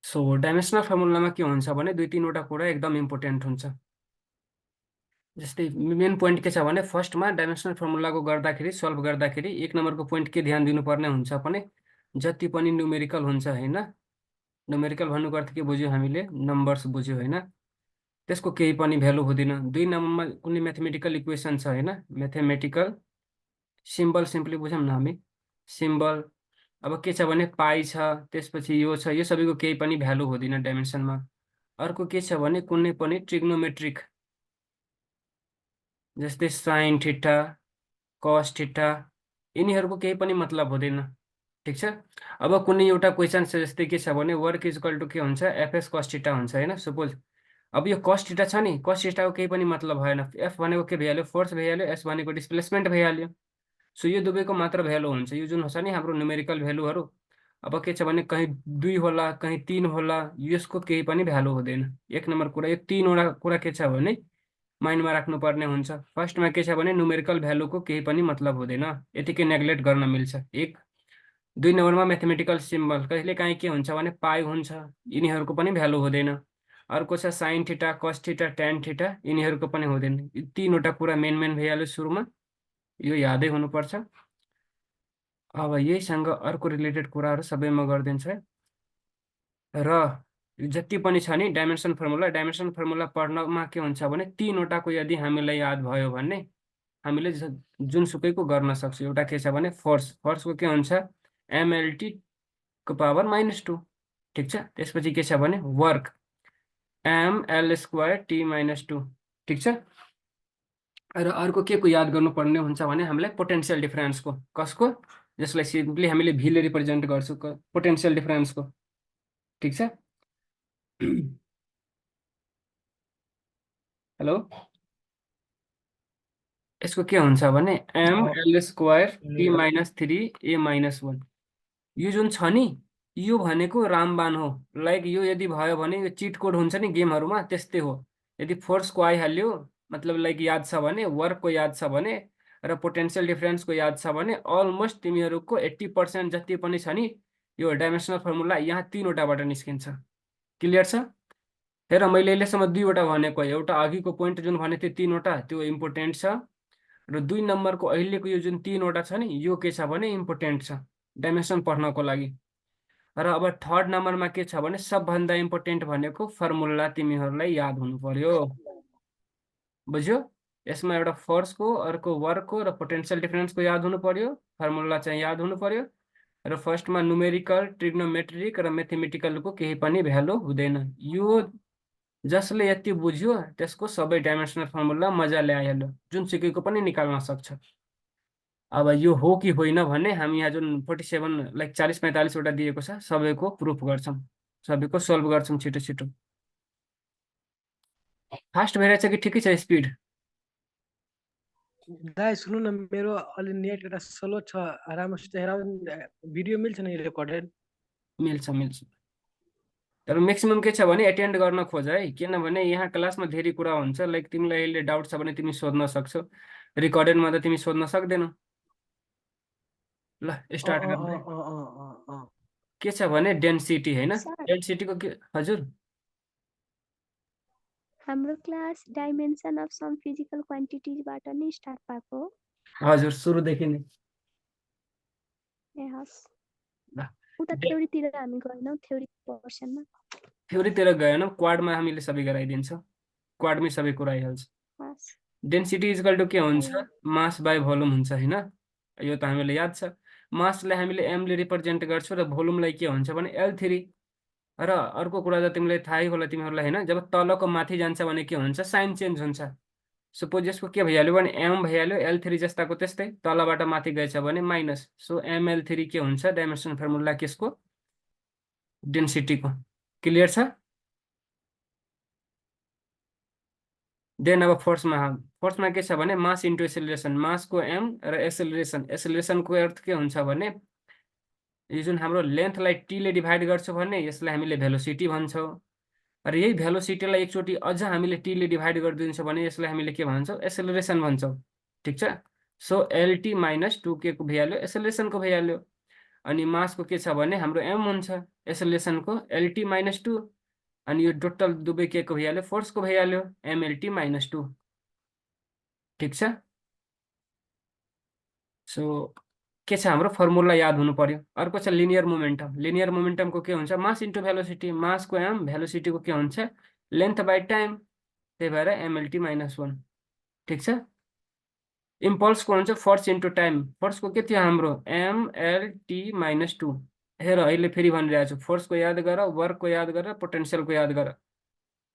So dimensional फर्मुलामा के हुन्छ भने दुई तिनवटा कुरा एकदम इम्पोर्टेन्ट हुन्छ। जस्तै मेन पोइन्ट के छ भने फर्स्टमा डाइमेन्सनल फर्मुलाको गर्दाखेरि सल्भ गर्दाखेरि एक नम्बरको पोइन्ट के ध्यान दिनुपर्ने हुन्छ भने जति पनि न्युमेरिकल हुन्छ होइन, न्युमेरिकल भन्नुको अर्थ के बुझ्यो हामीले, नम्बर्स बुझ्यो होइन, त्यसको केही पनि भ्यालु हुँदैन। दुई नम्बरमा कुनै म्याथमेटिकल इक्वेसन छ होइन, म्याथमेटिकल सिम्बल सिम्पली बुझौँ न हामी, सिम्बल अब के छ भने पाई छ, त्यसपछि यो छ, यो सबैको केही पनि भ्यालु हुँदैन डाइमेन्सनमा। अर्को के छ भने कुनै पनि ट्रिग्नोमेट्रिक जस्तै साइन थीटा कस थीटा यिनीहरूको केही पनि मतलब हुँदैन। ठिक छ। अब कुनै एउटा क्वेसन छ जस्तै के छ भने वर्क इज इक्वल टु के हुन्छ एफएस कस थीटा हुन्छ होइन, सपोज। अब यो कस थीटा छ नि, कस थीटाको केही पनि मतलब भएन। एफ भनेको के भइहाल्यो, फोर्स भइहाल्यो, एस भनेको डिस्प्लेसमेन्ट भइहाल्यो। सो यो दुवैको मात्र भ्यालु हुन्छ, यो जुन छ नि हाम्रो न्युमेरिकल भ्यालुहरू। अब के छ भने कहीँ 2 होला कहीँ 3 होला, यसको केही पनि भ्यालु हुँदैन। एक नम्बर कुरा, यो तीनवटा कुरा के छ भने माइन्डमा राख्नुपर्ने हुन्छ। फर्स्टमा के छ भने न्युमेरिकल भ्यालुको केही पनि मतलब हुँदैन, यतिकै नेग्लेक्ट गर्न मिल्छ। एक दुई नम्बरमा म्याथमेटिकल सिम्बल कहिलेकाहीँ के हुन्छ भने पाई हुन्छ, यिनीहरूको पनि भ्यालु हुँदैन। अर्को छ sine theta cos theta tan theta, यिनीहरूको पनि हुँदैन। यी तीनवटा कुरा मेन भइहाल्यो सुरुमा, यो यादै हुनुपर्छ। अब यहीसँग अर्को रिलेटेड कुराहरू सबै म गरिदिन्छु है। र जति पनि छ नि डाइमेन्सन फर्मुला पढ्नमा के हुन्छ भने तीनवटाको यदि हामीलाई याद भयो भने हामीले जुनसुकैको गर्न सक्छौँ। एउटा के छ भने फोर्सको के हुन्छ एमएलटी को पावर -2। ठिक छ। त्यसपछि के छ भने वर्क ml² t -2। ठिक छ। र अर्को के को याद गर्नुपर्ने हुन्छ भने हामीलाई पोटेन्सियल डिफरेन्सको, कसको, जसलाई सिम्पली हामीले भीले रिप्रेजेन्ट गर्छौँ, पोटेन्सियल डिफरेन्सको। ठिक छ। हेलो, यसको के हुन्छ भने ml² t -3 a -1। यो जुन छ नि यो भनेको रामबाण हो। लाइक यो यदि भयो भने यो चिट कोड हुन्छ नि गेमहरूमा, त्यस्तै हो। यदि फोर्सको आइहाल्यो मतलब लाइक याद छ भने, वर्कको याद छ भने र पोटेन्सियल डिफरेन्सको याद छ भने अलमोस्ट तिमीहरूको 80% जति पनि छ नि यो डाइमेन्सनल फर्मुला यहाँ तीनवटाबाट निस्किन्छ। क्लियर छ। हेर मैले अहिलेसम्म दुईवटा भनेको, एउटा अघिको पोइन्ट जुन भने त्यो तीनवटा त्यो इम्पोर्टेन्ट छ, र दुई नम्बरको अहिलेको यो जुन तीनवटा छ नि यो के छ भने इम्पोर्टेन्ट छ डाइमेन्सन पढ्नको लागि। र अब थर्ड नम्बरमा के छ भने सबभन्दा इम्पोर्टेन्ट भनेको फर्मुला तिमीहरूलाई याद हुनु पर्यो। बुझ्यो। यसमा एउटा फोर्सको, अर्को वर्कको र पोटेन्सियल डिफरेन्सको याद हुनु पर्यो, फर्मुला चाहिँ याद हुनु पर्यो। र फर्स्टमा न्युमेरिकल ट्रिग्नोमेट्रिक र म्याथमेटिकलको केही पनि भ्यालु हुँदैन। यो जसले यति बुझ्यो त्यसको सबै डाइमेन्सनल फर्मुला मजाले आइहाल्यो, जुनसुकैको पनि निकाल्न सक्छ। अब यो हो कि होइन भने हामी यहाँ जुन 47 लाइक 40-45वटा दिएको छ सबैको प्रुफ गर्छौँ, सबैको सल्भ गर्छौँ छिटो छिटो। फास्ट भइरहेछ कि ठिकै छ स्पिड? दाइ सुन्नु न, मेरो अलि नेट एउटा स्लो छ, राम्रोसित हेर, भिडियो मिल्छ नि रेकर्डेड? मिल्छ। तर म्याक्सिमम के छ भने एटेन्ड गर्न खोज है, किनभने यहाँ क्लासमा धेरै कुरा हुन्छ। लाइक तिमीलाई अहिले डाउट छ भने तिमी सोध्न सक्छौ, रिकर्डेडमा त तिमी सोध्न सक्दैनौ। ल स्टार्ट गर्दै। के छ भने डेन्सिटी होइन, डेन्सिटीको के? हजुर हाम्रो class dimension of some physical क्वान्टिटिजबाट नै स्टार्ट भएको हो। हजुर सुरुदेखि नै। ए हस्, उता थ्योरीतिर हामी गएनौँ, थ्योरी पोर्सनमा। थ्योरीतिर गएनौँ, क्वाडमा हामीले सबै गराइदिन्छौँ, क्वाडमै सबै कुरा आइहाल्छ। डेन्सिटी इज इक्वल टु के हुन्छ, मास बाई भोल्युम हुन्छ होइन, यो त हामीलाई याद छ। मासलाई हामीले एमले रिप्रेजेन्ट गर्छौँ र भोल्युमलाई के हुन्छ भने L3। र अर्को कुरा त तिमीलाई थाहै होला तिमीहरूलाई होइन, जब तलको माथि जान्छ भने के हुन्छ, साइन चेन्ज हुन्छ। सपोज यसको के भइहाल्यो भने एम भइहाल्यो, L3 जस्ताको त्यस्तै, तलबाट माथि गएछ भने माइनस। सो ML3 के हुन्छ डाइमेन्सन फर्मुला केसको, डेन्सिटीको। क्लियर छ। देन अब फोर्समा के छ भने मास इन्टु एसेलरेसन, मासको एम र एसेलरेसनको अर्थ के हुन्छ भने यो जुन हाम्रो लेन्थलाई टीले डिभाइड गर्छौँ भने यसलाई हामीले भेलोसिटी भन्छौँ, र यही भेलोसिटीलाई एकचोटि अझ हामीले टीले डिभाइड गरिदिन्छौँ भने यसलाई हामीले के भन्छौँ, एसेलरेसन भन्छौँ। ठिक छ। सो LT -2K को भइहाल्यो, एसेलरेसनको भइहाल्यो। अनि मासको के छ भने हाम्रो m हुन्छ एसेलेरेसनको LT - 2 अनि यो टोटल दुवै के को भइहाल्यो फोर्सको भइहाल्यो MLT - 2 ठीक छ। सो के छ हाम्रो फर्मुला याद हुनु पर्यो। अर्को छ लिनियर मोमेन्टम। लिनियर मोमेन्टमको के हुन्छ मास इन्टु भेलोसिटी, मासको m भेलोसिटीको के हुन्छ लेन्थ बाई टाइम, त्यही भएर MLT - 1 ठीक छ। इम्पल्सको हुन्छ फोर्स इन्टु टाइम, फोर्सको के थियो हाम्रो MLT - 2। हेर अहिले फेरि भनिरहेको छु फोर्सको याद गर, वर्कको याद गर, पोटेन्सियलको याद गर।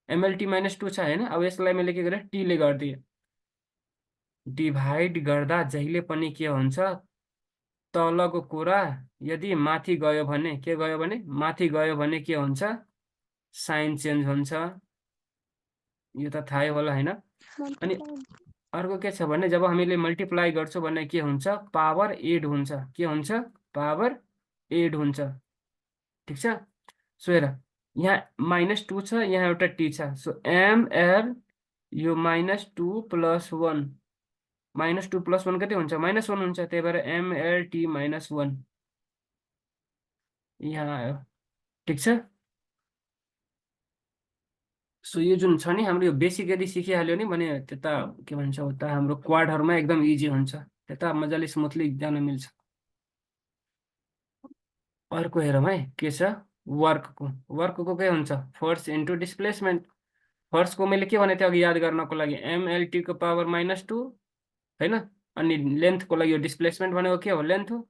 MLT - 2 छ होइन। अब यसलाई मैले के गरेँ टी ले गरिदिएँ। डिभाइड गर्दा जहिले पनि के हुन्छ तलको कुरा यदि माथि गयो भने के गयो भने माथि गयो भने के हुन्छ साइन चेन्ज हुन्छ, यो त थाहै होला होइन। अनि अर्को के छ भने जब हामीले मल्टिप्लाई गर्छौँ भने के हुन्छ पावर एड हुन्छ, के हुन्छ पावर एड हुन्छ ठीक छ। सो हेर यहाँ -2 छ, यहाँ एउटा टी छ, सो ML यो -2 + 1 -2 + 1 कति हुन्छ -1 हुन्छ, त्यही भएर MLT - 1 यहाँ आयो ठीक छ। सो यो जुन छ नि हाम्रो यो बेसिक यदि सिकिहाल्यो नि भने त्यता के भन्छ उता हाम्रो क्वाडहरूमा एकदम इजी हुन्छ, त्यता मजाले स्मुथली जान मिल्छ। अर्को हेरौँ है के छ वर्कको के हुन्छ फोर्स इन्टु डिस्प्लेसमेन्ट। फोर्सको मैले के भनेको थिएँ अघि याद गर्नको लागि MLT को पावर -2 होइन, अनि लेन्थको लागि यो डिस्प्लेसमेन्ट भनेको के हो लेन्थ हो,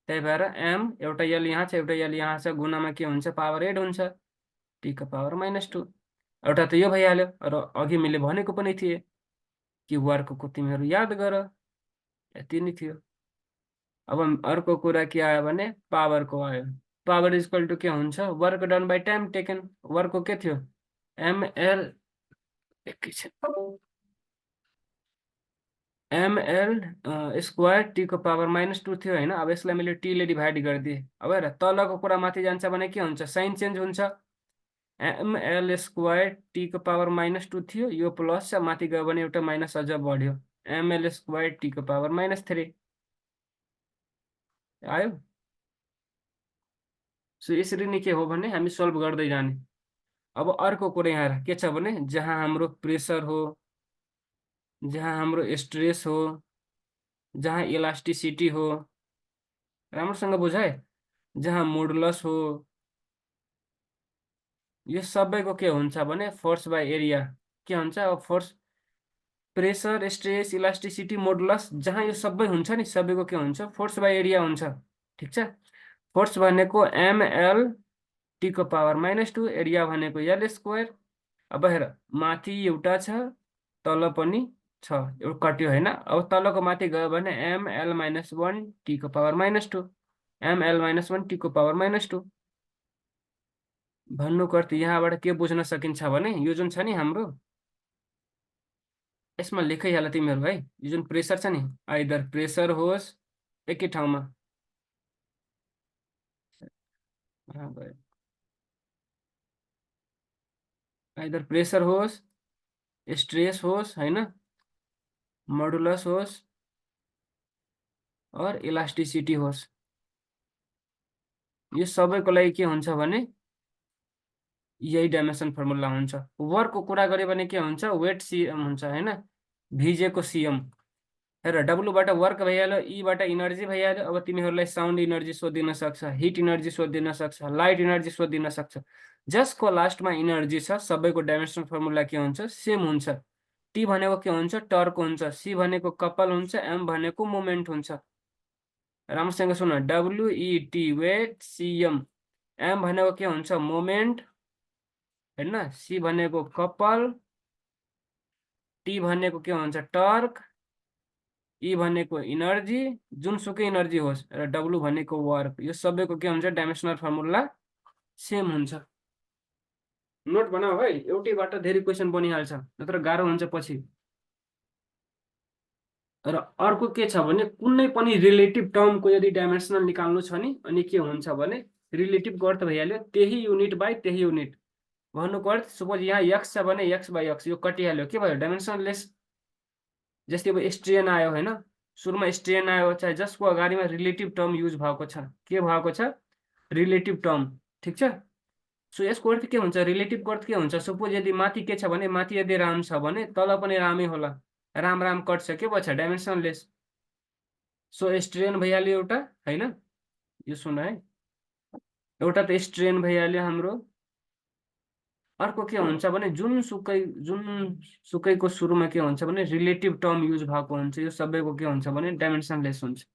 त्यही भएर m एउटा यल यहाँ छ एउटा यल यहाँ छ गुणामा के हुन्छ पावर एड हुन्छ t को पावर -2। एउटा त यो भइहाल्यो र अघि मैले भनेको पनि थिएँ कि वर्कको तिमीहरू याद गर, यति नै थियो। अब अर्को कुरा के आयो भने पावरको आयो। पावर इक्वल टु के हुन्छ work done by time taken. वर्कको के थियो ML स्क्वायर T को पावर -2 थियो होइन। अब यसलाई मैले T ले डिभाइड गरिदिएँ। अब हेर तलको कुरा माथि जान्छ भने के हुन्छ साइन चेन्ज हुन्छ। ML स्क्वायर T को पावर -2 थियो, यो प्लस छ, माथि गयो भने एउटा माइनस अझ बढ्यो ML स्क्वायर T को पावर -3 आयो। सो यसरी नै के हो भने हामी सोल्भ गर्दै जाने। अब अर्को कुरा यहाँ के छ भने जहाँ हाम्रो प्रेसर हो, जहाँ हाम्रो स्ट्रेस हो, जहाँ इलास्टिसिटी हो, राम्रोसँग बुझाए, जहाँ मोडुलस हो, यो सबैको के हुन्छ भने फोर्स बाई एरिया के हुन्छ। अब force pressure stress elasticity modulus जहाँ यो सबै हुन्छ नि सबैको के हुन्छ फोर्स बाई एरिया हुन्छ ठीक छ। फोर्स भनेको ML T को पावर -2, एरिया भनेको L स्क्वायर। अब हेर माथि एउटा छ तल पनि छ, एउटा कट्यो होइन। अब तलको माथि गयो भने ML - 1 T को पावर -2 ML - 1 T को पावर -2 भन्नुको अर्थ यहाँबाट के बुझ्न सकिन्छ भने यो जुन छ नि हाम्रो यसमा लेखिहाल तिमीहरू है, यो जुन प्रेसर छ नि आइदर प्रेसर होस् एकै ठाउँमा आइदर प्रेसर होस् स्ट्रेस होस् होइन, मोडुलस होस् और इलास्टिसिटी होस्, यो सबैको लागि के हुन्छ भने यही डाइमेन्सन फर्मुला हुन्छ। वर्कको कुरा गऱ्यो भने के हुन्छ वेट CM हुन्छ होइन, भिजेको CM। हेर डब्लुबाट वर्क भइहाल्यो, ईबाट इनर्जी भइहाल्यो। अब तिमीहरूलाई साउन्ड इनर्जी सोधिन सक्छ, हिट इनर्जी सोधिन सक्छ, लाइट इनर्जी सोधिन सक्छ। जसको लास्टमा इनर्जी छ सबैको डाइमेन्सनल फर्मुला के हुन्छ सेम हुन्छ। टी भनेको के हुन्छ टर्क हुन्छ, सी भनेको कपल हुन्छ, एम भनेको मोमेन्ट हुन्छ। राम्रोसँग सुन WET वेट CM, एम भनेको के हुन्छ मोमेन्ट होइन, सी भनेको कपल, टी भनेको के हुन्छ टर्क, ई भनेको इनर्जी जुनसुकै इनर्जी होस् र डब्लु भनेको वर्क, यो सबैको के हुन्छ डाइमेन्सनल फर्मुला सेम हुन्छ। नोट बनाऊ है, एउटैबाट धेरै क्वेसन बनिहाल्छ नत्र गाह्रो हुन्छ पछि। र अर्को के छ भने कुनै पनि रिलेटिभ टर्मको यदि डाइमेन्सनल निकाल्नु छ नि अनि के हुन्छ भने रिलेटिभको अर्थ भइहाल्यो त्यही युनिट बाई त्यही युनिट। भन्नुको अर्थ सपोज यहाँ x छ भने x बाई x यो कटिहाल्यो, के भयो डाइमेन्सनल लेस। जस्तै अब स्ट्रेन आयो होइन, सुरुमा स्ट्रेन आयो चाहे जसको अगाडिमा रिलेटिभ टर्म युज भएको छ, के भएको छ, रिलेटिभ टर्म। ठिक छ। सो यसको अर्थ के हुन्छ, रिलेटिभको अर्थ के हुन्छ, सपोज यदि माथि के छ भने, माथि यदि राम छ भने तल पनि रामै होला, राम राम कट्छ, के भन्छ, डाइमेन्सनलेस। सो स्ट्रेन भइहाल्यो एउटा, होइन, यो सुन है, एउटा त स्ट्रेन भइहाल्यो हाम्रो। अर्को के हुन्छ भने जुनसुकैको सुरुमा के हुन्छ भने रिलेटिभ टर्म युज भएको हुन्छ, यो सबैको के हुन्छ भने डाइमेन्सनलेस हुन्छ।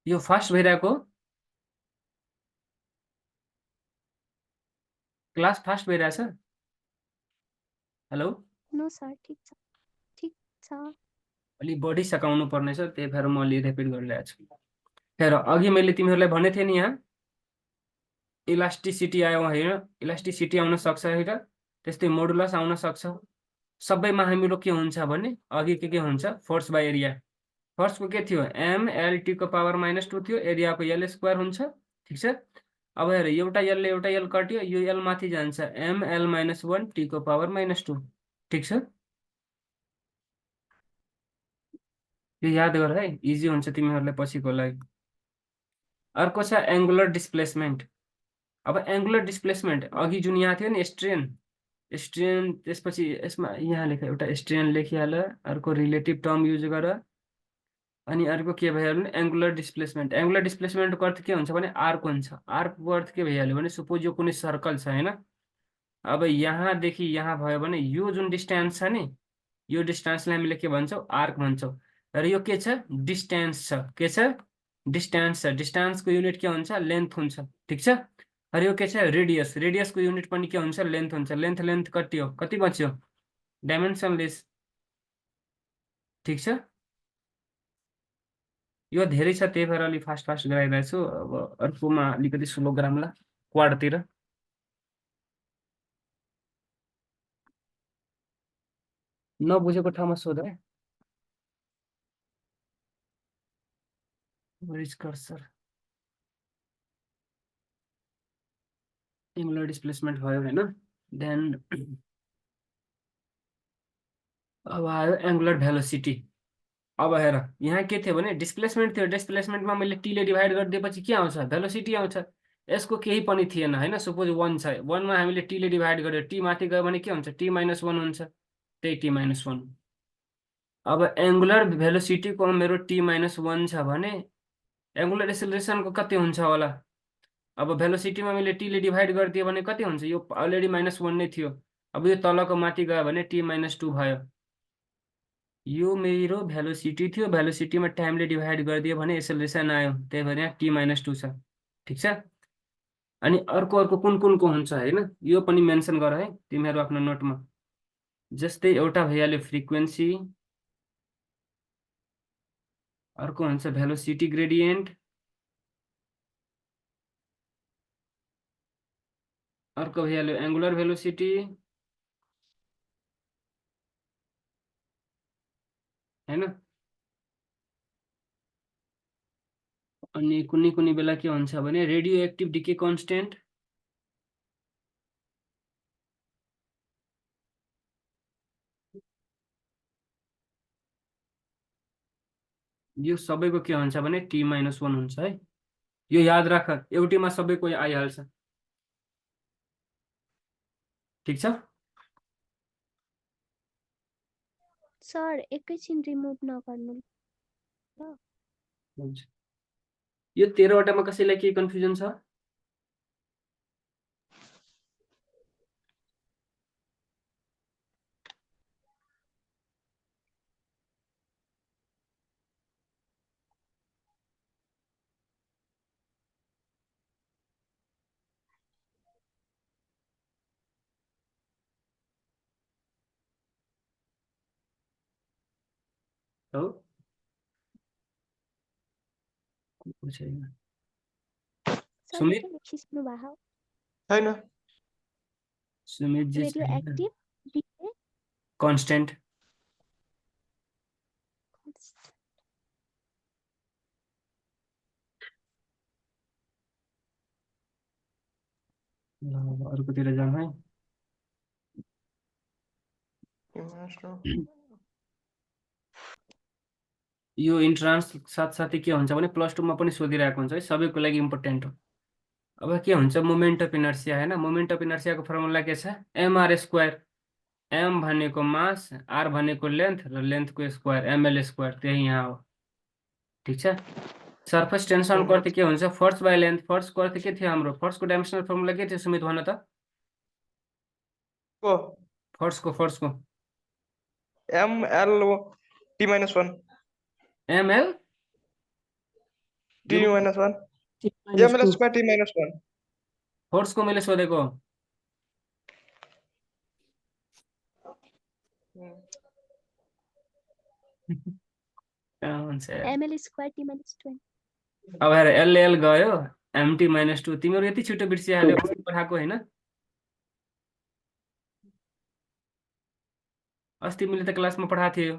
यो फर्स्ट भइरहेको क्लास फास्ट भइरहेछ। हेलो, नो सर, ठिक छ, ठिक छ। अलि बढी सकाउनु पर्नेछ, त्यही भएर म अलि रिपिट गरिरहेको छु। हेर, अघि मैले तिमीहरूलाई भनेको थिएँ नि, यहाँ इलास्टिसिटी आयो होइन, इलास्टिसिटी आउन सक्छ होइन, त्यस्तै मोडुलस आउन सक्छ। सबैमा हामीलो के हुन्छ भने अघि के हुन्छ, फोर्स बाई एरिया। फर्स्टको के थियो, MLT को पावर -2 थियो, एरियाको L स्क्वायर हुन्छ। ठिक छ। अब हेर, एउटा एलले एउटा एल कट्यो, यो एल माथि जान्छ, ML-1 T को पावर -2। ठिक छ, यो याद गर है, इजी हुन्छ तिमीहरूलाई पछिको लागि। अर्को छ एङ्गुलर डिस्प्लेसमेन्ट। अब एङ्गुलर डिस्प्लेसमेन्ट अघि जुन यहाँ थियो नि स्ट्रेन, त्यसपछि यसमा यहाँ लेख, एउटा स्ट्रेन लेखिहाल, अर्को रिलेटिभ टर्म युज गर, अनि अर्को के भइहाल्यो भने एङ्गुलर डिस्प्लेसमेन्ट। एङ्गुलर डिस्प्लेसमेन्टको अर्थ के हुन्छ भने आर्क हुन्छ। आर्कको अर्थ के भइहाल्यो भने सपोज यो कुनै सर्कल छ होइन, अब यहाँदेखि यहाँ भयो भने यो जुन डिस्टेन्स छ नि, यो डिस्टेन्सलाई हामीले के भन्छौँ, आर्क भन्छौँ। र यो के छ, डिस्टेन्स छ, के छ, डिस्टेन्स छ। डिस्टेन्सको युनिट के हुन्छ, लेन्थ हुन्छ। ठिक छ। र यो के छ, रेडियस, रेडियसको युनिट पनि के हुन्छ, लेन्थ हुन्छ। लेन्थ लेन्थ कति हो, कति बच्यो, डाइमेन्सनलेस। ठिक छ। यो धेरै छ, त्यही भएर अलिक फास्ट फास्ट गराइरहेको छु। अब अर्कोमा अलिकति स्लो गराउँला, क्वाडतिर। नबुझेको ठाउँमा सोध है। कर्सर एङ्गुलर डिस्प्लेसमेन्ट भयो होइन, देन अब आयो एङ्गुलर भेलोसिटी। अब हेर, यहाँ के थियो भने डिस्प्लेसमेन्ट थियो, डिस्प्लेसमेन्टमा मैले टीले डिभाइड गरिदिएपछि के आउँछ, भेलोसिटी आउँछ। यसको केही पनि थिएन होइन, सपोज 1 छ, 1मा हामीले टीले डिभाइड गर्यो, टी माथि गयो भने के हुन्छ, T-1 हुन्छ, त्यही T-1। अब एङ्गुलर भेलोसिटीको मेरो T-1 छ भने एङ्गुलर एक्सेलरेसनको कति हुन्छ होला। अब भेलोसिटीमा मैले टीले डिभाइड गरिदियो भने कति हुन्छ, यो अलरेडी -1 नै थियो, अब यो तलको माथि गयो भने T-2 भयो। यो मेरो भेलोसिटी थियो, भेलोसिटीमा टाइमले डिभाइड गरिदियो भने एक्सेलरेसन आयो, त्यही भएर यहाँ T-2 छ। ठिक छ। अनि अर्को अर्को कुन कुनको हुन्छ होइन, यो पनि मेन्सन गर है तिमीहरू आफ्नो नोटमा। जस्तै एउटा भइहाल्यो फ्रिक्वेन्सी, अर्को हुन्छ भेलोसिटी ग्रेडियन्ट, अर्को भइहाल्यो एङ्गुलर भेलोसिटी होइन। अनि कुनै कुनै बेला के हुन्छ भने रेडियो एक्टिभ डिके कन्स्टेन्ट, यो सबैको के हुन्छ भने T-1 हुन्छ है। यो याद राख, एउटीमा सबैको आइहाल्छ। ठिक छ। सर एकैछिन रिमुभ नगर्नु ल। हुन्छ। यो 13वटामा कसैलाई केही कन्फ्युजन छ? हो, छैन। सर सुमित, के लेखिसक्नु भएको छैन। सुमित जी रेडियो छैन। एक्टिभ डिके कन्स्टेन्ट, अर्कोतिर जाउँ है। यो इन्ट्रान्स साथसाथै के हुन्छ भने +2 मा पनि सोधिरहेको हुन्छ है, सबैको लागि इम्पोर्टेन्ट हो। अब के हुन्छ मोमेन्ट अफ इनर्सिया होइन, मोमेन्ट अफ इनर्सियाको फर्मुला के छ, mr स्क्वायर। m भनेको मास, r भनेको लेन्थ र लेन्थको स्क्वायर ml स्क्वायर, त्यही यहाँ हो। ठिक छ। सर्फेस टेन्सनको अर्थ के हुन्छ, फोर्स बाई लेन्थ। फोर्सको अर्थ के थियो हाम्रो, फोर्सको डाइमेन्सनल फर्मुला के थियो सुमित भन त, को फोर्सको ML T minus 1 ml T यो minus 1 -2 ML square T minus 1 फोर्सको मैले सोधेको। कहाँ हुन्छ यार। ml square t minus 20. अब हेर एल गयो, MT -2। तिमीहरू यति छिटो बिर्सिहाल्यो, अस्ति पठाएको होइन, अस्ति मैले त क्लासमा पठाएको थियो।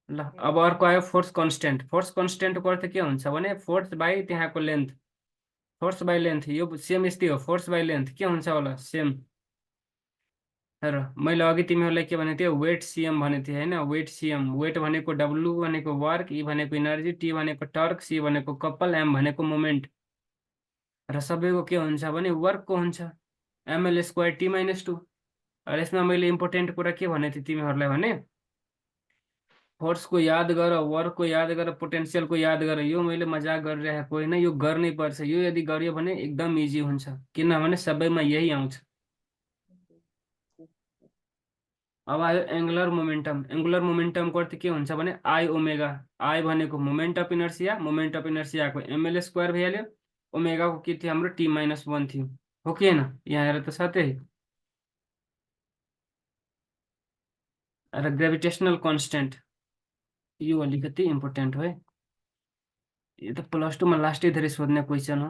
ल अब अर्को आयो फोर्स कन्स्टेन्ट। फोर्स कन्स्टेन्टको अर्थ के हुन्छ भने फोर्स बाई त्यहाँको लेन्थ। फोर्स बाई लेन्थ यो सेम यस्तै हो, फोर्स बाई लेन्थ के हुन्छ होला, सेम। हेर मैले अघि तिमीहरूलाई के भनेको थिएँ, वेट सिएम भनेको थिएँ होइन, वेट सिएम। वेट भनेको W भनेको वर्क, E भनेको इनर्जी, T भनेको टर्क, C भनेको कपल, M भनेको मोमेन्ट। र सबैको के हुन्छ भने वर्कको हुन्छ ml स्क्वायर T -2। र यसमा मैले इम्पोर्टेन्ट कुरा के भनेको थिएँ तिमीहरूलाई भने फोर्सको याद गर, वर्कको याद गर, पोटेन्सियलको याद गर। यो मैले मजाक गरिरहेको होइन, यो गर्नै पर्छ। यो यदि गरियो भने एकदम इजी हुन्छ, किनभने सबैमा यही आउँछ। अब आयो एङ्गुलर मोमेन्टम। एङ्गुलर मोमेन्टमको अर्थ के हुन्छ भने आई ओमेगा। आई भनेको moment of inertia, moment of इनर्सियाको ml स्क्वायर भइहाल्यो, ओमेगाको के थियो हाम्रो T -1 थियो, हो कि होइन, यहाँ हेर त साथै। र ग्रेभिटेसनल कन्स्टेन्ट यो अलिकति इम्पोर्टेन्ट हो है, यो त +2 मा लास्टै धेरै सोध्ने क्वेसन हो।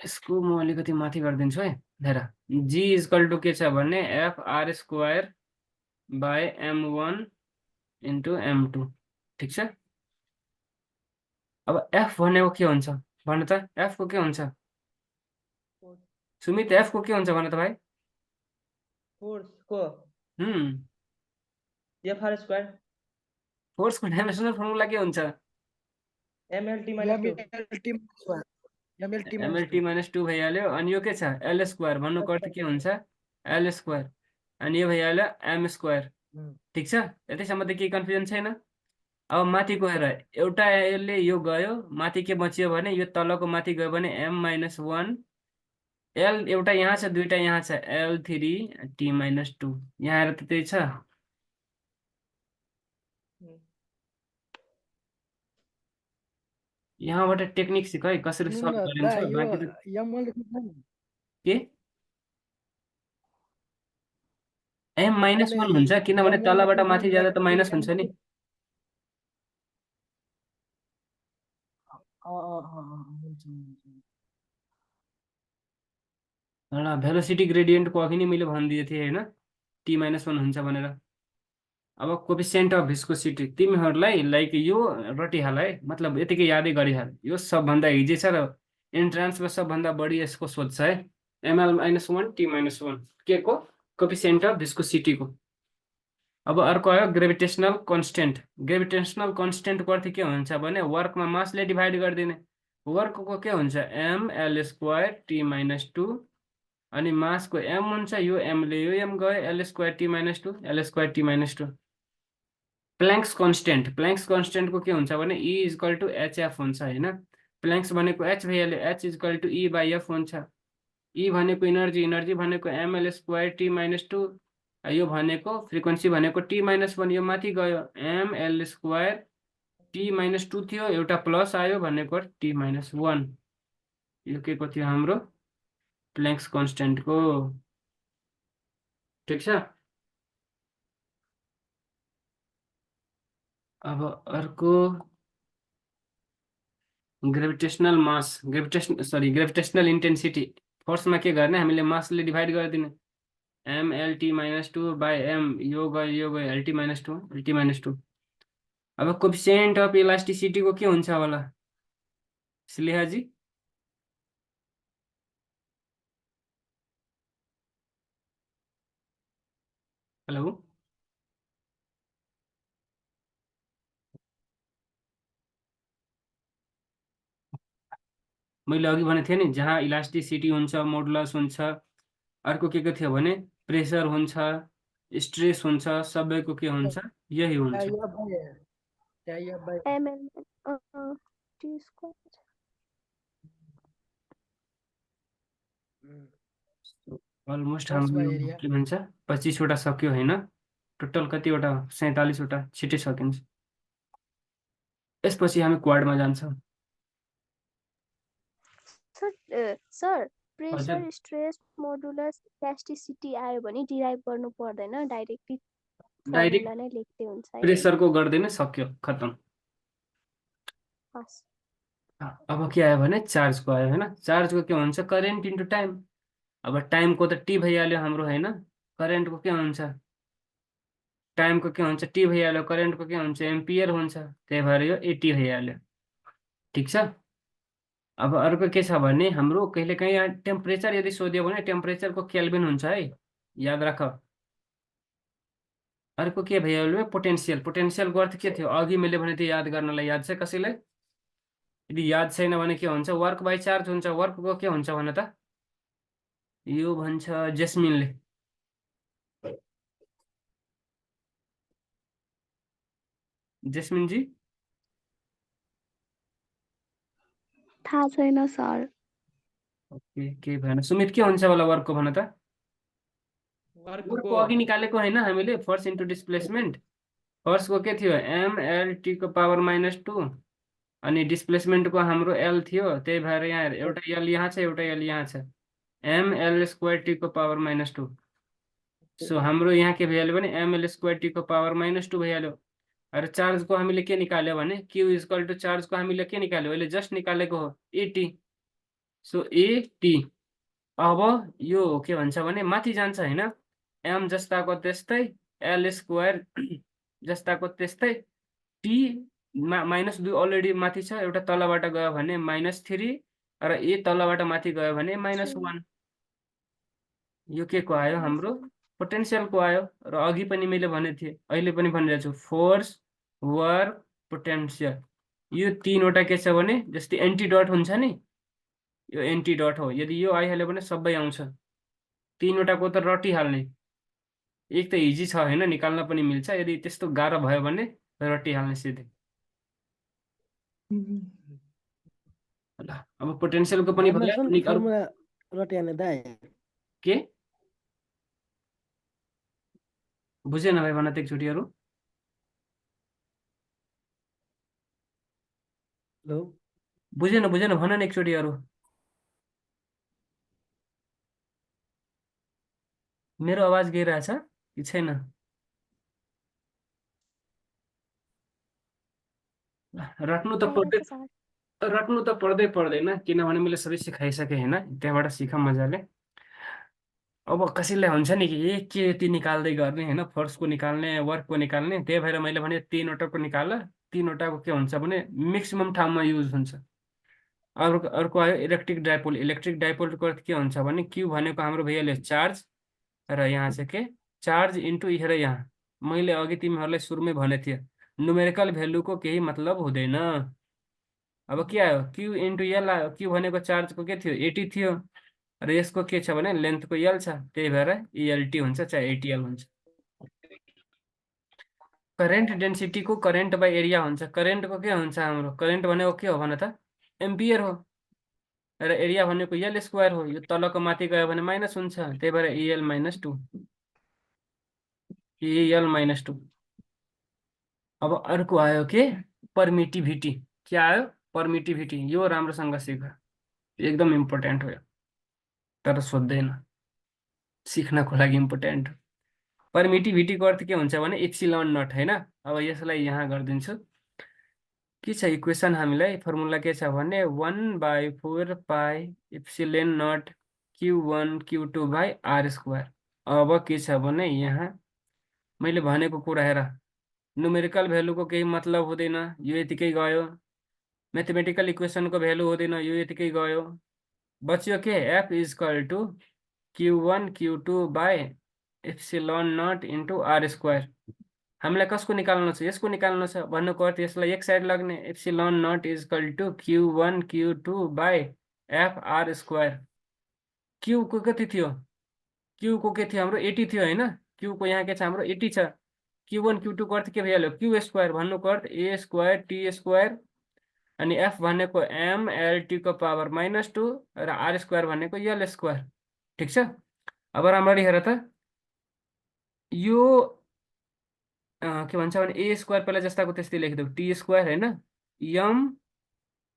यसको म अलिकति माथि गरिदिन्छु है। हेर G = के छ भने FR square by M1 into M2। ठिक छ। अब F भनेको के हुन्छ भन त, F को के हुन्छ सुमित, F को के हुन्छ भन त भाइ। फोर्स को FR square फोर्सको डाइमेन्सनल फर्मुला के हुन्छ, ML T minus 2 ML ML T -2 भइहाल्यो। अनि यो के छ L स्क्वायर, भन्नुको अर्थ के हुन्छ L स्क्वायर, अनि यो भइहाल्यो M स्क्वायर। ठिक छ, यतिसम्म त केही कन्फ्युजन छैन। अब माथिको हेर, एउटा यसले यो गयो, माथि के बच्यो भने यो तलको माथि गयो भने M -1 L, एउटा यहाँ छ दुईटा यहाँ छ L3 T -2, यहाँ हेर त त्यही छ। यहाँबाट टेक्निक सिक है, कसरी सल्भ गरिन्छ, बाँकी त के M -1 हुन्छ, किनभने तलबाट माथि जाँदा त माइनस हुन्छ नि। ल भेलोसिटी ग्रेडियन्टको अघि नै मैले भनिदिएको थिएँ होइन, T -1 हुन्छ भनेर। अब कोफिसिएन्ट अफ भिस्कोसिटी तिमीहरूलाई लाइक यो रटिहाल है, मतलब यतिकै यादै गरिहाल, यो सबभन्दा इजी छ र इन्ट्रान्समा सबभन्दा बढी यसको सोध्छ है। ML -1 T -1 के को कोफिसिएन्ट अफ भिस्कोसिटीको। अब अर्को आयो ग्रेभिटेसनल कन्स्टेन्ट। ग्रेभिटेसनल कन्स्टेन्टको अर्थ के हुन्छ भने वर्कमा मासले डिभाइड गरिदिने। वर्कको के हुन्छ ml स्क्वायर T -2, अनि मासको m हुन्छ, यो m ले यो m गयो, L square T -2, L square T -2। Planck's constant, Planck's कन्स्टेन्टको के हुन्छ भने E = hf हुन्छ होइन। प्ल्याङ्क्स भनेको h भइहाल्यो, h = E/f हुन्छ। E भनेको इनर्जी, इनर्जी भनेको ml स्क्वायर T -2, यो भनेको फ्रिक्वेन्सी भनेको T -1, यो माथि गयो ml स्क्वायर T -2 थियो, एउटा प्लस आयो भनेको T -1। यो के को थियो हाम्रो प्ल्याङ्क्स कन्स्टेन्टको। ठिक छ। अब अर्को ग्रेभिटेसनल मास, ग्रेभिटेसनल इन्टेन्सिटी। फोर्समा के गर्ने हामीले मासले डिभाइड गरिदिने, ml T -2 बाई m, यो गयो LT -2। अब कोफिसिएन्ट अफ इलास्टिसिटीको के हुन्छ होला स्नेहाजी, हेलो। मैले अघि भनेको थिएँ नि, जहाँ इलास्टिसिटी हुन्छ, मोडुलस हुन्छ, अर्को के थियो भने प्रेसर हुन्छ, स्ट्रेस हुन्छ, सबैको के हुन्छ, यही हुन्छ। Type by ml t square almost force हाम्रो बाई यो एरिया के भन्छ 25वटा सक्यो होइन, टोटल कतिवटा 47वटा छिटै सकिन्छ। यसपछि हामी क्वाडमा जान्छौँ। सर प्रेसर हजुर स्ट्रेस मोडुलस इलास्टिसिटी आयो भने डिराइभ गर्नु पर्दैन, डाइरेक्टली डाइरेक्ट फर्मुला नै लेख्दै हुन्छ है। प्रेसरको गर्दैन, सक्यो, खतम। हस् अब के आयो भने चार्जको आयो होइन। चार्जको के हुन्छ, करेन्ट इन्टु टाइम। अब टाइमको त टी भइहाल्यो हाम्रो होइन, करेन्टको के हुन्छ, टाइमको के हुन्छ टी भइहाल्यो, करेन्टको के हुन्छ एम्पियर हुन्छ, त्यही भएर यो एटी भइहाल्यो। ठिक छ। अब अर्को के छ भने हाम्रो कहिलेकाहीँ यहाँ टेम्परेचर यदि सोध्यो भने टेम्परेचरको केल्भिन हुन्छ है, याद राख। अर्को के भइहाल्यो पोटेन्सियल। पोटेन्सियलको अर्थ के थियो, अघि मैले भने त्यो याद गर्नलाई, याद छ कसैलाई? यदि याद छैन भने के हुन्छ, वर्क बाई चार्ज हुन्छ। वर्कको के हुन्छ भने त यो भन्छ जेस्मिनले। जेस्मिनजी थाहा छैन सर। ओके, केही भएन। सुमित के हुन्छ होला वर्कको भन त? वर्कको वर्कको अघि निकालेको होइन हामीले, फोर्स इन्टु डिस्प्लेसमेन्ट। फोर्सको के थियो mlt को पावर -2, अनि डिस्प्लेसमेन्टको हाम्रो एल थियो, त्यही भएर यहाँ हेर, एउटा एल यहाँ छ, एउटा एल यहाँ छ, ml² को पावर -2। सो हाम्रो यहाँ के भइहाल्यो भने ml² को पावर -2 भइहाल्यो। र चार्जको हामीले के निकाल्यो भने Q इक्वल टु चार्जको हामीले के निकाल्यो, अहिले जस्ट निकालेको हो एटी। So eighty. अब यो के भन्छ भने माथि जान्छ होइन, एम जस्ताको त्यस्तै, L² जस्ताको त्यस्तै, टी -2 अलरेडी माथि छ, एउटा तलबाट गयो भने -3, र ए तलबाट माथि गयो भने -1। यो के को आयो हाम्रो पोटेन्सियलको आयो। र अघि पनि मैले भनेको थिएँ, अहिले पनि भनिरहेको छु, फोर्स, वर्क, पोटेन्सियल, यो तीनवटा के छ भने जस्तै एन्टिडट हुन्छ नि, यो एन्टिडट हो। यदि यो आइहाल्यो भने सबै आउँछ। तीनवटाको त रटिहाल्ने। एक त इजी छ होइन, निकाल्न पनि मिल्छ, यदि त्यस्तो गाह्रो भयो भने रटिहाल्ने सिधै। ल अब पोटेन्सियलको पनि भयो, अनि अरू फर्मुला रट्याने दाइ के बुझेन भाइ भन त एकचोटि अरू। हेलो बुझेन भन न एकचोटि अरू। मेरो आवाज गइरहेछ कि छैन? रट्नु त पर्दै आइरहेको छ सर। रट्नु त पर्दैन, किनभने मैले सबै सिकाइसकेँ होइन, त्यहाँबाट सिक मजाले। अब कसैलाई हुन्छ नि कि के यति निकाल्दै गर्ने होइन, फोर्सको निकाल्ने, वर्कको निकाल्ने, त्यही भएर मैले भने तीनवटाको निकाल। तीनवटाको के हुन्छ भने मेक्सिमम ठाउँमा युज हुन्छ। अर्को आयो इलेक्ट्रिक डाइपोल। इलेक्ट्रिक डाइपोलको अर्थ के हुन्छ भने क्यू भनेको हाम्रो भइहाल्यो चार्ज, र यहाँ चाहिँ के चार्ज इन्टु हेर, यहाँ मैले अघि तिमीहरूलाई सुरुमै भनेको थिएँ, न्युमेरिकल भेल्युको केही मतलब हुँदैन। अब के आयो, क्यू इन्टु एल आयो। क्यू भनेको चार्जको के थियो, एटी थियो, र यसको के छ भने लेन्थको एल छ, त्यही भएर इएलटी हुन्छ, चाहे एटिएल हुन्छ। करेन्ट डेन्सिटीको करेन्ट बाई एरिया हुन्छ। करेन्टको के हुन्छ हाम्रो, करेन्ट भनेको के हो भन त, एम्पियर हो, र एरिया भनेको L² हो। यो तलको माथि गयो भने माइनस हुन्छ, त्यही भएर EL-2, EL-2। अब अर्को आयो के पर्मिटिभिटी। के आयो, पर्मिटिभिटी। यो राम्रोसँग सिक, एकदम इम्पोर्टेन्ट हो यो, तर सोध्दैन, सिक्नको लागि इम्पोर्टेन्ट हो। पर्मिटिभिटीको अर्थ के हुन्छ भने एप्सिलोन नट होइन। अब यसलाई यहाँ गरिदिन्छु। के छ इक्वेसन, हामीलाई फर्मुला के छ भने 1/4 पाई epsilon not Q1 Q2 by R²। अब के छ भने यहाँ मैले भनेको कुरा हेर, न्युमेरिकल भेल्युको केही मतलब हुँदैन, यो यतिकै गयो। म्याथमेटिकल इक्वेसनको भेल्यु हुँदैन, यो यतिकै गयो। बच्यो के F equal to Q1 Q2 by epsilon naught into R²। हामीलाई कसको निकाल्नु छ, यसको निकाल्नु छ। भन्नुको अर्थ यसलाई एक साइड लाग्ने, epsilon naught equal to Q1 Q2 by FR square. Q को कति थियो, क्यू को के थियो हाम्रो 80 थियो हैन, क्यू को यहाँ के छ हाम्रो 80 छ। Q1 Q2 को अर्थ के भइहाल्यो, क्यू स्क्वायर भन्नुको अर्थ ए स्क्वायर टी स्क्वायर, अनि एफ भनेको एम एल टी को पावर -2 र आर स्क्वायर भनेको एल स्क्वायर। ठिक छ। अब राम्ररी हेर त, यो के भन्छ भने ए स्क्वायर पहिला जस्ताको त्यस्तै लेखिदेऊ, टी स्क्वायर हैन, एम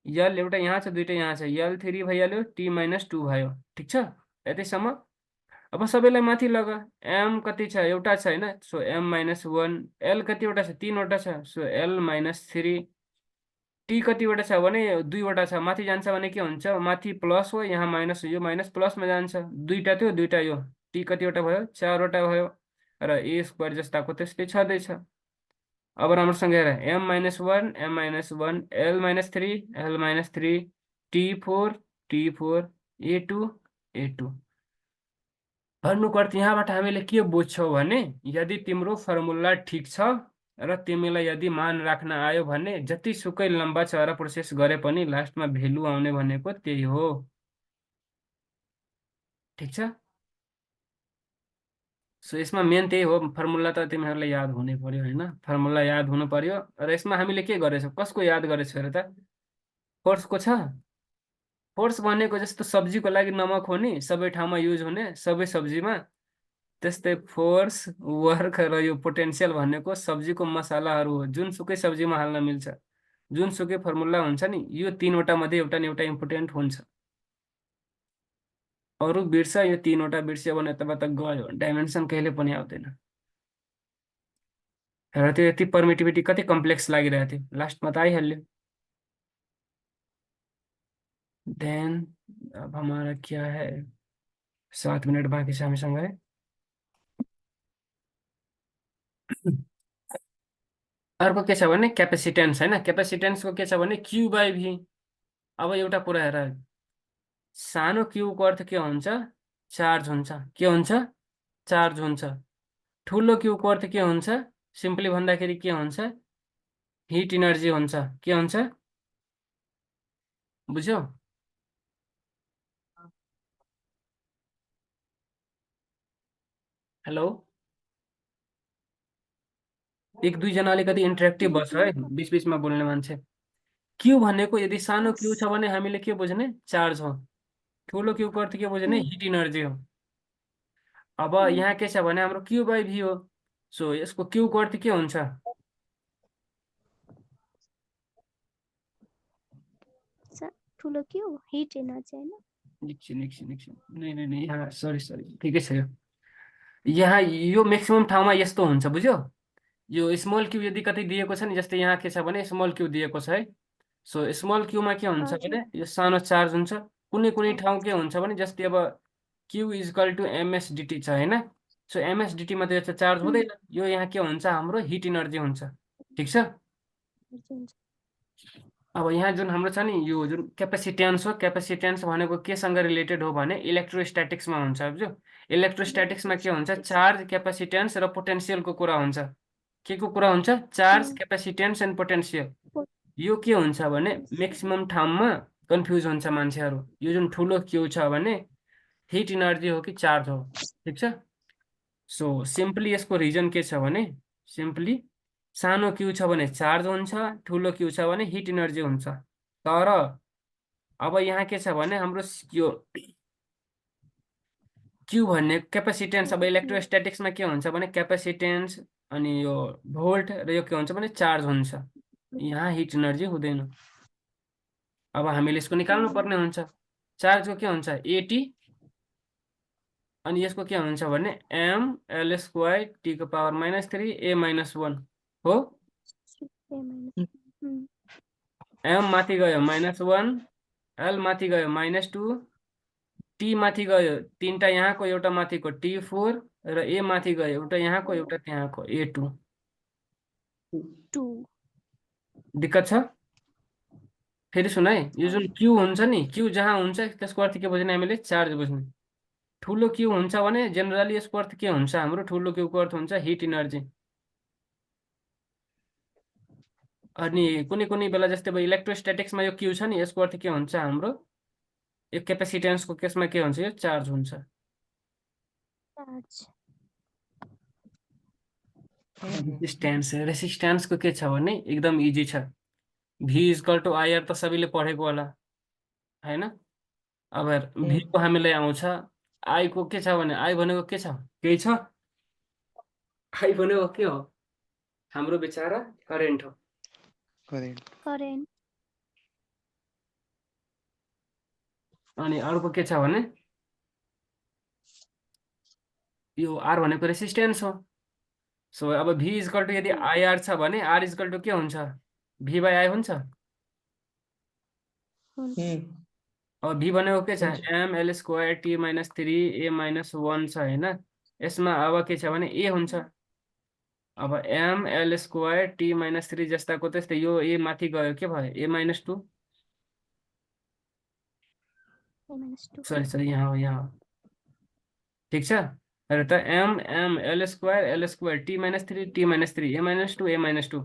यल एउटा यहाँ छ दुईटा यहाँ छ, L3 भइहाल्यो, टी -2 भयो। ठिक छ, यतिसम्म। अब सबैलाई माथि लग, एम कति छ एउटा छ हैन, सो एम -1, एल कतिवटा छ 3 वटा छ, सो एल -3, टी कतिवटा छ भने 2 वटा छ, माथि जान्छ भने के हुन्छ, माथि प्लस हो यहाँ माइनस हो, यो माइनस प्लसमा जान्छ, दुईटा थियो दुईटा यो, टी कतिवटा भयो 4 वटा भयो, र ए स्क्वायर जस्ताको त्यस्तै छँदैछ। अब राम्रोसँग हेर, am -1 am -1 L -3 L -3 T4 T4 A2 A2। भन्नुको अर्थ यहाँबाट हामीले के बुझ्छौँ भने, यदि तिम्रो फर्मुला ठिक छ र तिमीलाई यदि मान राख्न आयो भने जतिसुकै लम्बा चौडा प्रोसेस गरे पनि लास्टमा भेल्यु आउने भनेको त्यही हो। ठिक छ। सो यसमा मेन त्यही हो, फर्मुला त तिमीहरूलाई याद हुनै पर्यो हैन, फर्मुला याद हुनु पर्यो। र यसमा हामीले के गरेछौँ, कसको याद गरेछौँ हेर त, फोर्सको छ। फोर्स भनेको जस्तो सब्जीको लागि नमक हो नि, सबै ठाउँमा युज हुने, सबै सब्जीमा, त्यस्तै फोर्स वर्क र यो पोटेन्सियल भनेको सब्जीको मसालाहरू हो, जुनसुकै सब्जीमा हाल्न मिल्छ, जुनसुकै फर्मुला हुन्छ नि, यो 3 वटा मध्ये एउटा न एउटा इम्पोर्टेन्ट हुन्छ। अरू बिर्स, यो 3 वटा बिर्स्यो भने तब त गयो, डाइमेन्सन कहिले पनि आउँदैन। र त्यो यति पर्मिटिभिटी कति कम्प्लेक्स लागिरहेको थियो, लास्टमा त आइहाल्यो। देन अब हमारा क्या है, 7 मिनट बाँकी छ हामीसँग है। अर्को के छ भने क्यापेसिटेन्स हैन, क्यापेसिटेन्सको के छ भने Q/V। अब एउटा कुरा हेर, सानो क्यूको अर्थ के हुन्छ, चार्ज हुन्छ, के हुन्छ, चार्ज हुन्छ। ठुलो क्यूको अर्थ के हुन्छ, सिम्पली भन्दाखेरि के हुन्छ, हिट इनर्जी हुन्छ। के हुन्छ बुझ्यौ? हेलो, एक दुईजना अलिकति इन्टरेक्टिभ बस्छ है, बिच बिचमा बोल्ने मान्छे। क्यू भनेको यदि सानो क्यू छ भने हामीले के बुझ्ने, चार्ज हो। ठुलो क्यूको अर्थ के बुझ्ने, हिट इनर्जी हो। अब यहाँ के छ भने हाम्रो Q/V हो, सो यसको क्यूको अर्थ के हुन्छ, ठुलो क्यू हिट एनर्जी हैन। एकछिन नहीं यहाँ सरी ठिकै छ। यहाँ यो म्याक्सिमम ठाउँमा यस्तो हुन्छ, बुझ्यो? यो स्मल क्यू यदि कतै दिएको छ नि, जस्तै यहाँ के छ भने स्मल क्यू दिएको छ है, सो स्मल क्यूमा के हुन्छ भने यो सानो चार्ज हुन्छ। कुनै कुनै ठाउँ के हुन्छ भने जस्तै अब Q = MSdt छ हैन, सो MSdt मा त यो चार्ज हुँदैन, यो यहाँ के हुन्छ, हाम्रो हिट इनर्जी हुन्छ। ठिक छ। अब यहाँ जुन हाम्रो छ नि, यो जुन क्यापेसिटेन्स हो, क्यापेसिटेन्स भनेको केसँग रिलेटेड हो भने इलेक्ट्रोस्ट्याटिक्समा हुन्छ, बुझ्यो? इलेक्ट्रोस्ट्याटिक्समा के हुन्छ, चार्ज, क्यापेसिटेन्स र पोटेन्सियलको कुरा हुन्छ। के को कुरा हुन्छ, चार्ज, क्यापेसिटेन्स एन्ड पोटेन्सियल। यो के हुन्छ भने म्याक्सिमम ठाउँमा कन्फ्युज हुन्छ मान्छेहरू, यो जुन ठुलो क्यू छ भने हिट इनर्जी हो कि चार्ज हो। ठिक छ। सो सिम्पली यसको रिजन के छ भने, सिम्पली सानो क्यू छ भने चार्ज हुन्छ, ठुलो क्यू छ भने हिट इनर्जी हुन्छ। तर अब यहाँ के छ भने हाम्रो यो क्यू भन्ने क्यापेसिटेन्स, अब इलेक्ट्रोस्ट्याटिक्समा के हुन्छ भने क्यापेसिटेन्स अनि यो भोल्ट र यो के हुन्छ भने चार्ज हुन्छ, यहाँ हिट इनर्जी हुँदैन। अब हामीले यसको निकाल्नु पर्ने हुन्छ, चार्जको के हुन्छ AT, अनि यसको के हुन्छ भने mL² T⁻³ A -1 हो। m माथि गयो -1, l माथि गयो -2, t माथि गयो 3टा यहाँको एउटा माथिको T4 र a माथि गयो एउटा यहाँको एउटा त्यहाँको A2। दिक्कत छ? फेरि सुन है, यो जुन Q हुन्छ नि, Q जहाँ हुन्छ त्यसको अर्थ के बुझ्ने हामीले, चार्ज बुझ्ने। ठुलो क्यू हुन्छ भने जेनरली यसको अर्थ के हुन्छ, हाम्रो ठुलो क्यूको अर्थ हुन्छ हिट इनर्जी। अनि कुनै कुनै बेला जस्तै अब इलेक्ट्रोस्ट्याटिक्समा यो क्यू छ नि, यसको अर्थ के हुन्छ हाम्रो यो क्यापेसिटेन्सको केसमा के हुन्छ, यो चार्ज हुन्छ। चार्ज रेसिस्टेन्सको के छ भने एकदम इजी छ। भी इक्वल टु आइआर त सबैले पढेको होला हैन। अब भी को हामीलाई आउँछ, आई को के छ भने आई भनेको के छ, केही छ। आई भनेको के हो, हाम्रो बिचारा करेन्ट हो। करेन्ट अनि अर्को के छ भने यो आर भनेको रेसिस्टेन्स हो। सो अब भी इक्वल टु यदि आइआर छ भने आर इक्वल टु के हुन्छ, भी बाई आई हुन्छ। हुन्छ अब भी भनेको के छ, हुन्छ। M L square T minus 3 A minus 1 छ हैन। यसमा अब के छ भने ए हुन्छ। अब M L square T minus 3 जस्ताको त्यस्तै यो ए माथि गयो, के भयो, ए माइनस 2। -2 सरी यहाँ हो। ठिक छ। र त M M L square T minus 3 T minus 3 A minus 2 A minus 2।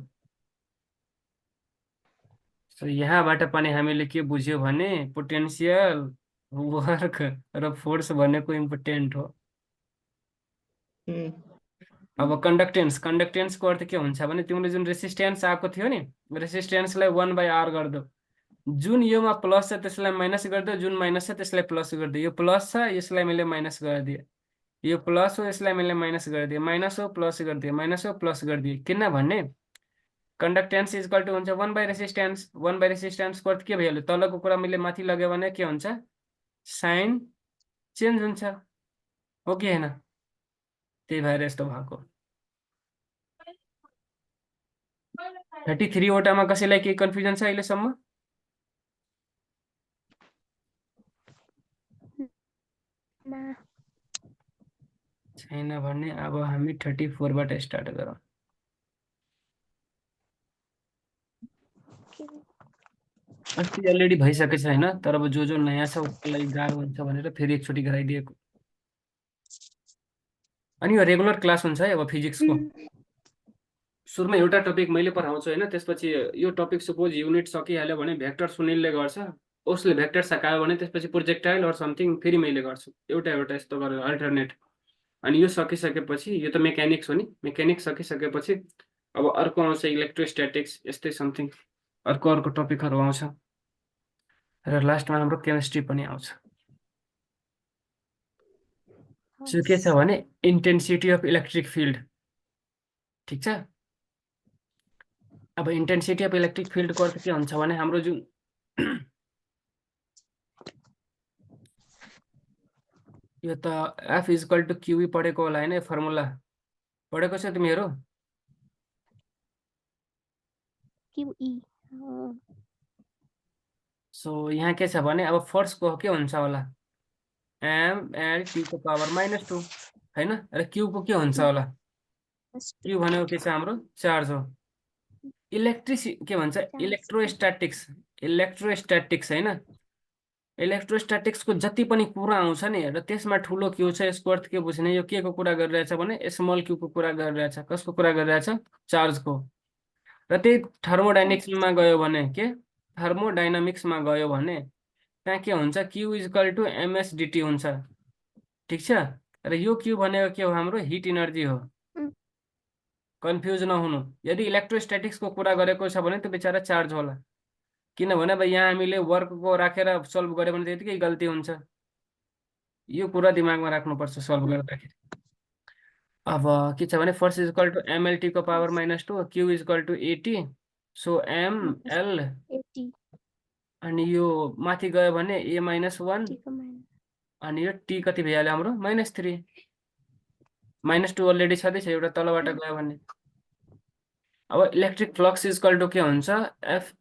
So यहाँबाट पनि हामीले के बुझ्यो भने पोटेन्सियल, वर्क र फोर्स भनेको इम्पोर्टेन्ट हो। अब कन्डक्टेन्सको अर्थ के हुन्छ भने तिमीले जुन रेसिस्टेन्स आएको थियो नि, रेसिस्टेन्सलाई 1/r गरिदेऊ। जुन योमा प्लस छ त्यसलाई माइनस गरिदेऊ, जुन माइनस छ त्यसलाई प्लस गरिदेऊ। यो प्लस छ, यसलाई मैले माइनस गरिदिएँ। यो प्लस हो, यसलाई मैले माइनस गरिदिएँ। माइनस हो प्लस गरिदिएँ, माइनस हो प्लस गरिदिएँ। किनभने कन्डक्टेन्स इक्वल टु हुन्छ 1/रेसिस्टेन्स। 1/रेसिस्टेन्सको अर्थ के भइहाल्यो, तलको कुरा मैले माथि लग्यो भने के हुन्छ, साइन चेन्ज हुन्छ, हो कि होइन। त्यही भएर यस्तो भएको। 33 वटामा कसैलाई केही कन्फ्युजन छ अहिलेसम्म? ना छैन भने अब हामी 34 बाट स्टार्ट गरौँ। अस्ति अलरेडी भइसकेछ हैन, तर अब जो नयाँ छ उसको लागि गाह्रो हुन्छ भनेर फेरि एकचोटि गराइदिएको। अनि यो रेगुलर क्लास हुन्छ है अब फिजिक्सको। सुरुमा एउटा टपिक मैले पढाउँछु हैन, त्यसपछि यो टपिक सपोज युनिट सकिहाल्यो भने भेक्टर सुनिलले गर्छ, उसले भेक्टर सकायो भने त्यसपछि प्रोजेक्टाइल अर समथिङ फेरि मैले गर्छु, एउटा यस्तो गरेर अल्टरनेट। अनि यो सकिसकेपछि, यो त मेकानिक्स हो नि, मेकानिक्स सकिसकेपछि अब अर्को आउँछ इलेक्ट्रोस्ट्याटिक्स, यस्तै समथिङ अर्को टपिकहरू आउँछ र लास्टमा हाम्रो केमिस्ट्री पनि आउँछ। सो के छ भने इन्टेन्सिटी अफ इलेक्ट्रिक फिल्ड। ठिक छ। अब इन्टेन्सिटी अफ इलेक्ट्रिक फिल्डको अर्थ के हुन्छ भने हाम्रो जुन यो त एफ इक्वल टु क्युई पढेको होला हैन, यो फर्मुला पढेको छ तिमीहरू? QE सो यहाँ के छ भने अब फोर्सको के हुन्छ होला, mLT को पावर -2 हैन। र क्यू को के हुन्छ होला, क्यू भनेको के छ, हाम्रो चार्ज हो। के भन्छ, इलेक्ट्रोस्ट्याटिक्स हैन। इलेक्ट्रोस्ट्याटिक्सको जति पनि कुरा आउँछ नि र त्यसमा ठुलो क्यू छ, यसको अर्थ के बुझ्ने, यो के को कुरा गरिरहेछ भने स्मल क्यू को कुरा गरिरहेछ। कसको कुरा गरिरहेछ, चार्जको। र त्यही थर्मोडाइनामिक्समा गयो भने त्यहाँ के हुन्छ, क्यू इक्वल टु msdt हुन्छ। ठिक छ। र यो क्यू भनेको के हो, हाम्रो हिट इनर्जी हो। कन्फ्युज नहुनु, यदि इलेक्ट्रोस्ट्याटिक्सको कुरा गरेको छ भने त्यो बेचारा चार्ज होला। किनभने अब यहाँ हामीले वर्कको राखेर सल्भ गर्यो भने त्यतिकै गल्ती हुन्छ। यो कुरा दिमागमा राख्नुपर्छ सल्भ गर्दाखेरि। अब के छ भने फोर्स इक्वल टु mLT को power -2, Q equal to 80। So mL 80 अनि यो माथि गयो भने a -1 को माइनस अनि यो t कति भइहाल्यो हाम्रो -3। -2 अलरेडी छँदैछ, एउटा तलबाट गयो भने। अब इलेक्ट्रिक फ्लक्स इक्वल टु के हुन्छ, एफ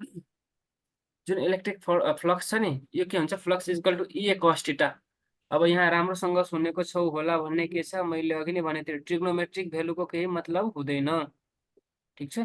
जुन इलेक्ट्रिक फ्लक्स छ नि, यो के हुन्छ, flux equal to E cos θ। अब यहाँ राम्रोसँग सुनेको छौ होला भन्ने के छ, मैले अघि नै भने त्यो ट्रिग्नोमेट्रिक भ्यालुको केही मतलब हुँदैन। ठिक छ।